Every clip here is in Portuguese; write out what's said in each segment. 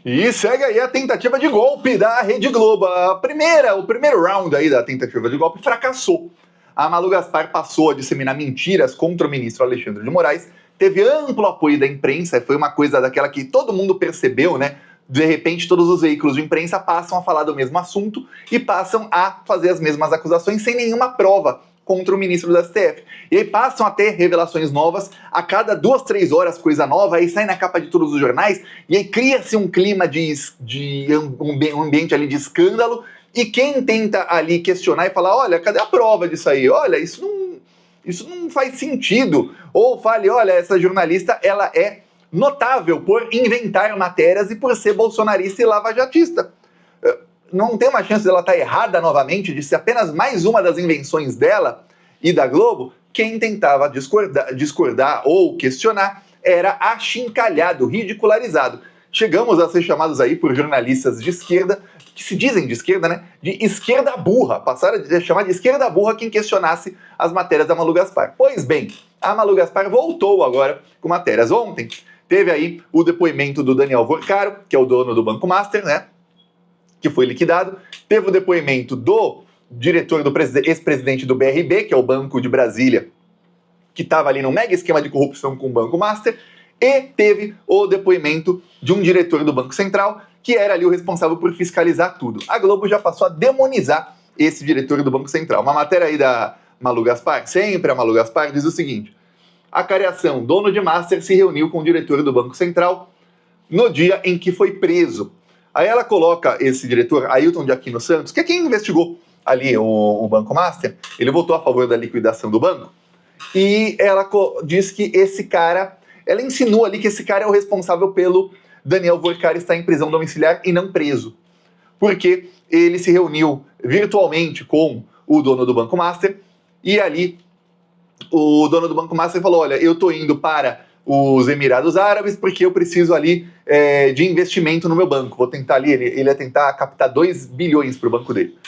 E segue aí a tentativa de golpe da Rede Globo. O primeiro round aí da tentativa de golpe fracassou. A Malu Gaspar passou a disseminar mentiras contra o ministro Alexandre de Moraes, teve amplo apoio da imprensa, foi uma coisa daquela que todo mundo percebeu, né? De repente, todos os veículos de imprensa passam a falar do mesmo assunto e passam a fazer as mesmas acusações sem nenhuma prova contra o ministro do STF. E aí passam a ter revelações novas, a cada 2, 3 horas coisa nova, aí sai na capa de todos os jornais, e aí cria-se um clima um ambiente ali de escândalo, e quem tenta ali questionar e falar, olha, cadê a prova disso aí? Olha, isso não faz sentido. Ou fale, olha, essa jornalista, ela é notável por inventar matérias e por ser bolsonarista e lavajatista. Não tem uma chance dela estar errada novamente, de ser apenas mais uma das invenções dela e da Globo. Quem tentava discordar ou questionar era achincalhado, ridicularizado. Chegamos a ser chamados aí por jornalistas de esquerda, que se dizem de esquerda, né? De esquerda burra. Passaram a chamar de esquerda burra quem questionasse as matérias da Malu Gaspar. Pois bem, a Malu Gaspar voltou agora com matérias. Ontem teve aí o depoimento do Daniel Vorcaro, que é o dono do Banco Master, né? Que foi liquidado. Teve o depoimento do diretor, do ex-presidente do BRB, que é o Banco de Brasília, que estava ali num mega esquema de corrupção com o Banco Master. E teve o depoimento de um diretor do Banco Central, que era ali o responsável por fiscalizar tudo. A Globo já passou a demonizar esse diretor do Banco Central. Uma matéria aí da Malu Gaspar, sempre a Malu Gaspar, diz o seguinte: a Cariação, dono de Master, se reuniu com o diretor do Banco Central no dia em que foi preso. Aí ela coloca esse diretor, Ailton de Aquino Santos, que é quem investigou ali o Banco Master, ele votou a favor da liquidação do banco, e ela diz que esse cara, ela insinua ali que esse cara é o responsável pelo Daniel Vorcaro estar em prisão domiciliar e não preso, porque ele se reuniu virtualmente com o dono do Banco Master, e ali o dono do Banco Master falou, olha, eu tô indo para os Emirados Árabes, porque eu preciso ali de investimento no meu banco. Vou tentar ali, ele ia tentar captar 2 bilhões para o banco dele,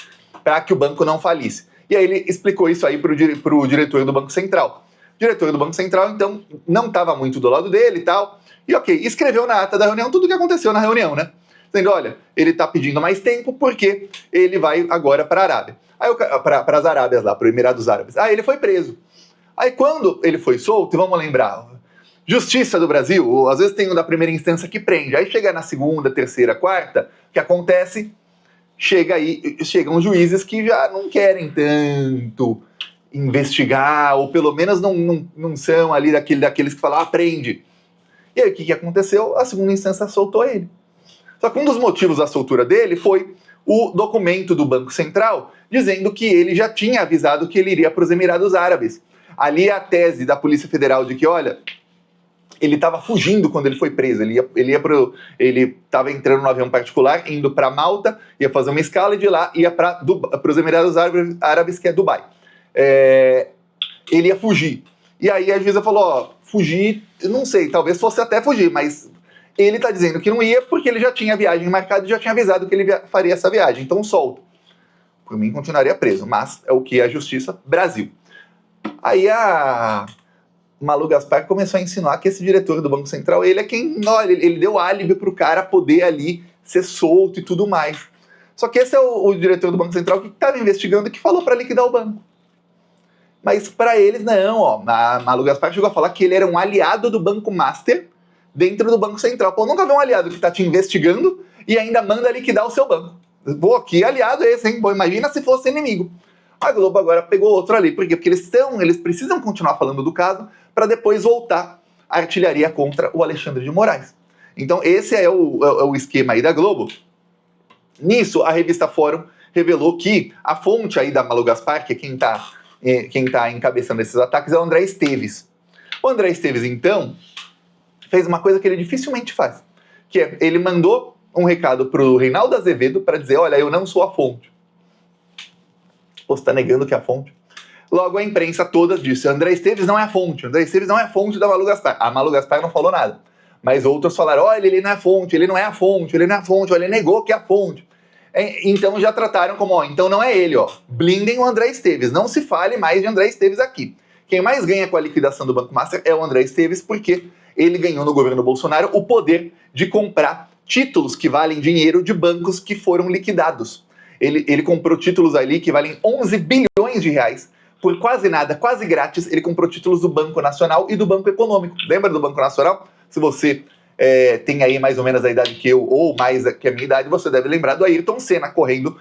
para que o banco não falisse. E aí ele explicou isso aí para o diretor do Banco Central. O diretor do Banco Central, então, não estava muito do lado dele e tal, e ok, escreveu na ata da reunião tudo o que aconteceu na reunião, né? Dizendo, olha, ele está pedindo mais tempo porque ele vai agora para a Arábia. Aí para as Arábias lá, para os Emirados Árabes. Aí ele foi preso. Aí quando ele foi solto, vamos lembrar, Justiça do Brasil, às vezes tem um da primeira instância que prende, aí chega na segunda, terceira, quarta, o que acontece? Chegam juízes que já não querem tanto investigar, ou pelo menos não são ali daqueles que falam, prende. E aí o que aconteceu? A segunda instância soltou ele. Só que um dos motivos da soltura dele foi o documento do Banco Central dizendo que ele já tinha avisado que ele iria para os Emirados Árabes. Ali é a tese da Polícia Federal de que, olha, ele estava fugindo quando ele foi preso. Ele estava entrando no avião particular, indo para Malta, ia fazer uma escala e de lá ia para os Emirados Árabes, que é Dubai. Ele ia fugir. E aí a juíza falou, fugir, não sei, talvez fosse até fugir, mas ele está dizendo que não ia porque ele já tinha a viagem marcada e já tinha avisado que ele faria essa viagem, então solto. Por mim continuaria preso, mas é o que é a Justiça Brasil. Aí a Malu Gaspar começou a insinuar que esse diretor do Banco Central, ele é quem, olha, ele deu álibi para o cara poder ali ser solto e tudo mais. Só que esse é o diretor do Banco Central que estava investigando e que falou para liquidar o banco. Mas para eles não, ó. A Malu Gaspar chegou a falar que ele era um aliado do Banco Master dentro do Banco Central. Pô, nunca vi um aliado que está te investigando e ainda manda liquidar o seu banco. Pô, que aliado é esse, hein? Pô, imagina se fosse inimigo. A Globo agora pegou outro ali. Por quê? Porque eles precisam continuar falando do caso para depois voltar a artilharia contra o Alexandre de Moraes. Então esse é o esquema aí da Globo. Nisso, a revista Fórum revelou que a fonte aí da Malu Gaspar, que é quem tá encabeçando esses ataques, é o André Esteves. O André Esteves, então, fez uma coisa que ele dificilmente faz, que é, ele mandou um recado pro Reinaldo Azevedo para dizer, olha, eu não sou a fonte. Pô, você tá negando que é a fonte? Logo, a imprensa toda disse, André Esteves não é a fonte, André Esteves não é a fonte da Malu Gaspar. A Malu Gaspar não falou nada. Mas outros falaram, olha, ele não é a fonte, ele não é a fonte, ele não é a fonte, olha, ele negou que é a fonte. Então já trataram como, ó, então não é ele, ó. Blindem o André Esteves, não se fale mais de André Esteves aqui. Quem mais ganha com a liquidação do Banco Master é o André Esteves, porque ele ganhou no governo Bolsonaro o poder de comprar títulos que valem dinheiro de bancos que foram liquidados. Ele comprou títulos ali que valem 11 bilhões de reais. Por quase nada, quase grátis, ele comprou títulos do Banco Nacional e do Banco Econômico. Lembra do Banco Nacional? Se você tem aí mais ou menos a idade que eu, ou mais que a minha idade, você deve lembrar do Ayrton Senna correndo,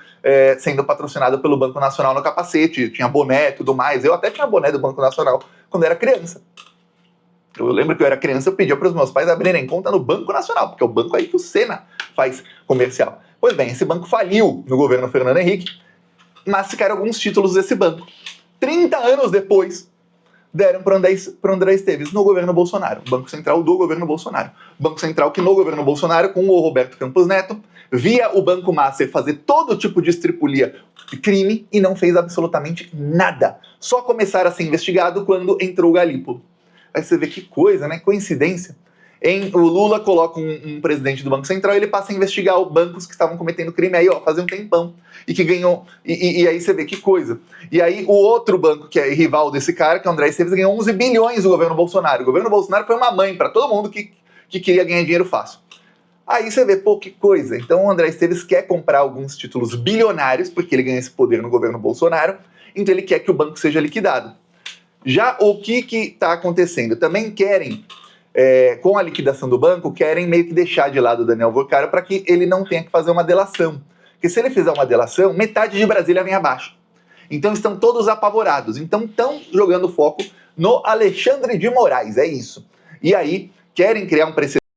sendo patrocinado pelo Banco Nacional no capacete, tinha boné e tudo mais. Eu até tinha boné do Banco Nacional quando era criança. Eu lembro que eu era criança, eu pedia para os meus pais abrirem conta no Banco Nacional, porque é o banco aí que o Senna faz comercial. Pois bem, esse banco faliu no governo Fernando Henrique, mas ficaram alguns títulos desse banco. 30 anos depois, deram para o André Esteves no governo Bolsonaro, Banco Central do governo Bolsonaro. Banco Central que no governo Bolsonaro, com o Roberto Campos Neto, via o Banco Master fazer todo tipo de estripulia de crime e não fez absolutamente nada. Só começaram a ser investigado quando entrou o Galípolo. Aí você vê que coisa, né? Coincidência. O Lula coloca um presidente do Banco Central e ele passa a investigar os bancos que estavam cometendo crime aí, ó, fazia um tempão. E que ganhou. E aí você vê que coisa. E aí o outro banco, que é rival desse cara, que é o André Esteves, ganhou 11 bilhões do governo Bolsonaro. O governo Bolsonaro foi uma mãe para todo mundo que queria ganhar dinheiro fácil. Aí você vê, pô, que coisa. Então o André Esteves quer comprar alguns títulos bilionários, porque ele ganha esse poder no governo Bolsonaro, então ele quer que o banco seja liquidado. Já o que está acontecendo? Também querem, com a liquidação do banco, querem meio que deixar de lado o Daniel Vocaro para que ele não tenha que fazer uma delação. Porque se ele fizer uma delação, metade de Brasília vem abaixo. Então estão todos apavorados. Então estão jogando foco no Alexandre de Moraes, é isso. E aí querem criar um precedente